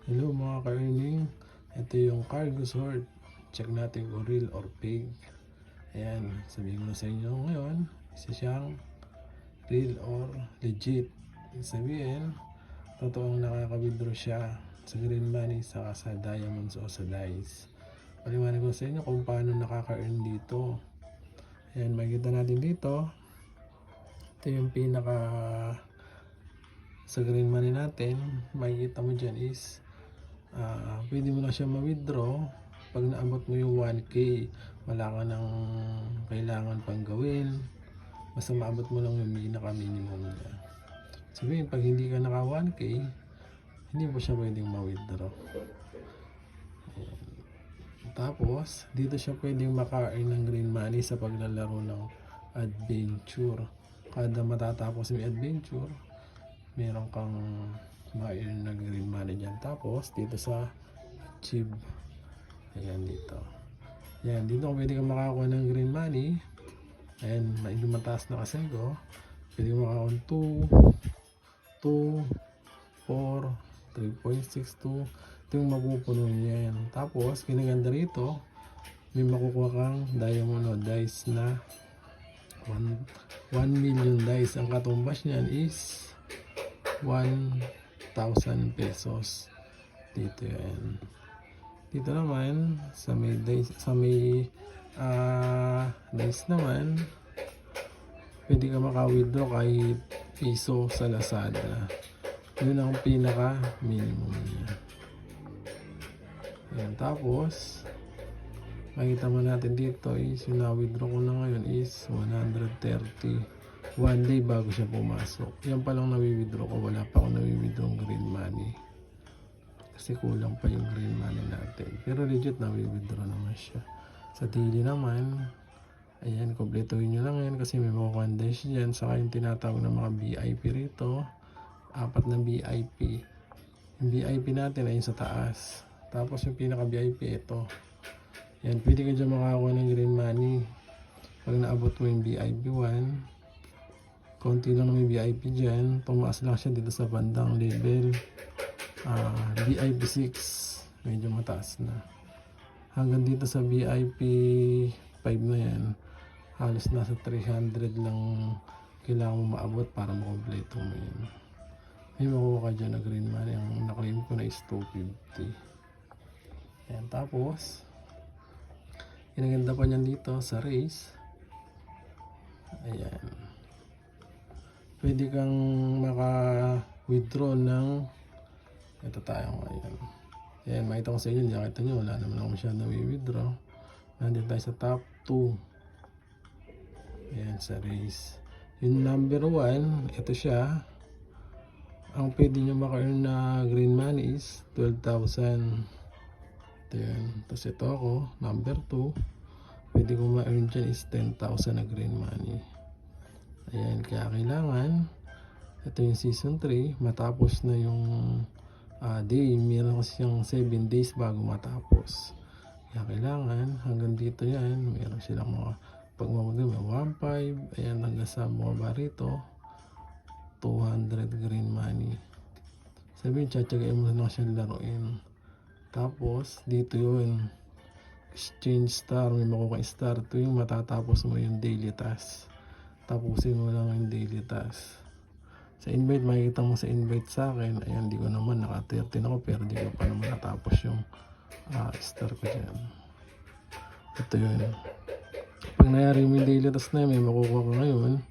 Hello mga ka-earning, ito yung cargo sort. Check natin kung real or fake. Ayan, sabihin ko na sa inyo ngayon, isa siyang real or legit. Ibig sabihin, totoong nakaka-withdraw siya sa green money saka sa diamonds o sa dice. Paliwanag ko sa inyo kung paano nakaka-earn dito. Ayan, makikita natin dito. Ito yung pinaka sa green money natin. Makikita mo dyan is pwede mo na siya ma-withdraw pag naabot mo yung 1K. Wala ka nang kailangan pang gawin, basta maabot mo lang yung pinaka-minimum niya. Sabihin, pag hindi ka naka 1K, hindi mo siya pwedeng ma-withdraw. Tapos, dito siya pwedeng maka-earn ng green money sa paglalaro ng adventure. Kada matatapos yung adventure, meron kang ma-earn ng green money dyan. Tapos, dito sa achieve, ayan dito. Ayan, dito pwede kang makakuha ng green money. Ayan, medyo mataas na kasi ko. Pwede kang makakuha 2, 4, 3.62. Ito yung mapupuno niya yan. Tapos, kinaganda rito, may makukuha kang diamond o dice na 1 million dice. Ang katumbas niyan is 1,000 pesos. Dito yan. Dito naman, sa may dice, dice naman, pwede ka maka-withdraw kahit piso sa Lazada. Yun ang pinaka minimum niya. Ayan, tapos makita mo natin dito is yung na-withdraw ko na ngayon is 130 one day bago siya pumasok. Yan pa lang na-withdraw ko, wala pa ako na-withdraw ng green money kasi kulang pa yung green money natin, pero legit na-withdraw naman siya. Sa daily naman, ayan, kompletuhin nyo lang yan kasi may mga condition dyan. Saka yung tinatawag ng mga VIP rito, 4 na VIP. Yung VIP natin ay sa taas. Tapos yung pinaka VIP ito. Yan, pwede ka dyan makakuha ng green money. Pag naabot mo yung VIP 1, konti lang na may VIP dyan. Tumaas lang siya dito sa bandang level VIP 6. Medyo mataas na. Hanggang dito sa VIP 5 na yan, halos nasa 300 lang kailangan mo maabot para makompleto mo yun. May makuha ka dyan na green money. Ang naklaim ko na is 250. Ayan, tapos inaganda pa niyan dito sa race. Ayan, pwede kang maka-withdraw ng, ito tayo ngayon. Ayan, makita ko sa inyo, nakita nyo, wala naman ako masyadong na-withdraw. Nandito tayo sa top 2. Ayan, sa race. Yung number 1, ito siya. Ang pwede nyo maka-earn na green money is 12,000. Ito yan. Tapos ito ako, number 2. Pwede ko ma-earn dyan is 10,000 na green money. Ayan, kaya kailangan, ito yung season 3, matapos na yung day. Meron kasi siyang 7 days bago matapos. Kaya kailangan, hanggang dito yan, meron silang mga pagmamagay, may 1.5, ayan, hanggang sa mga rito 200 green money. Sabihin, tsatsagain mo na siyang laruin. Tapos, dito yun, exchange star, may makukuha star. Ito yung matatapos mo yung daily task. Tapusin mo lang yung daily task. Sa invite, makikita mo sa invite sa akin. Ayan, di ko naman, naka 13 ako, pero di ko pa naman natapos yung star ko dyan. Ito yun. Pag nangyari mo yung daily task na yun, may makukuha ka ngayon,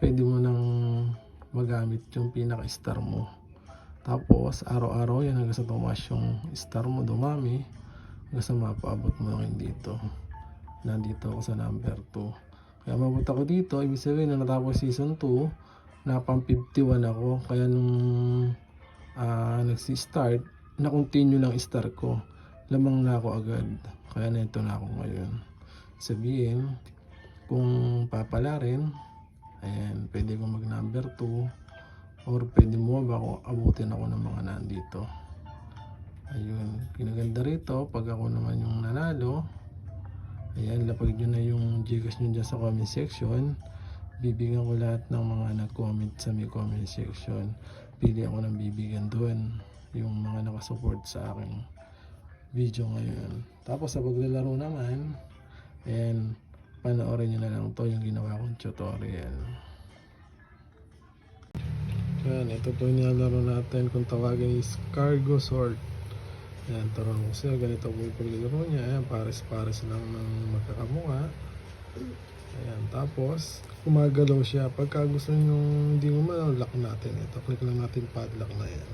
pwede mo nang magamit yung pinaka-star mo. Tapos, araw-araw yan hanggang sa tumaas yung star mo, dumami, hanggang sa mapaabot mo lang dito. Nandito ako sa number 2. Kaya mabot ako dito, ibig sabihin na natapos season 2, na pang 51 ako. Kaya nung nagsi-start, na-continue lang star ko. Lamang na ako agad. Kaya nito na ako ngayon. Sabihin, kung papala rin, ayan, pwede ko mag number 2 or pwede mo ba ako abutin ako ng mga nandito. Ayun, kinaganda rito pag ako naman yung nanalo. Ayan, lapag nyo na yung Gcash nyo dyan sa comment section. Bibigyan ko lahat ng mga nag-comment sa may comment section. Pili ako ng bibigyan doon. Yung mga makasupport sa aking video ngayon. Tapos sa paglalaro naman, ayan, panoorin nyo na lang to yung ginawa kong tutorial. Ayan, ito po yung nilalaro natin kung tawagin is cargo sort. Ayan, tarong ko siya, ganito po yung paglalaro niya. Ayan, pares-pares lang ng magkakamukha. Ayan, tapos gumagalaw siya. Pagka gusto nyo hindi gumalaw, lock natin ito. Click lang natin padlock na yan.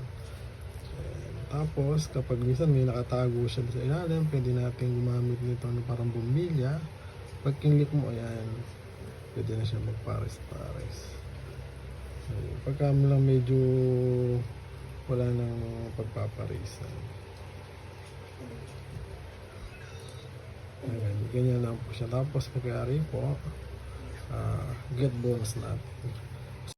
Ayan, tapos kapag minsan may nakatago siya sa ilalim, pwede natin gumamit nito na parang bumilya. Pag kinlik mo, ayan, pwede na siya magpares-pares. Ayan, pagka mo lang medyo wala nang pagpaparisan. Ayan, ganyan lang po siya. Tapos pagkayari po, get bonus natin.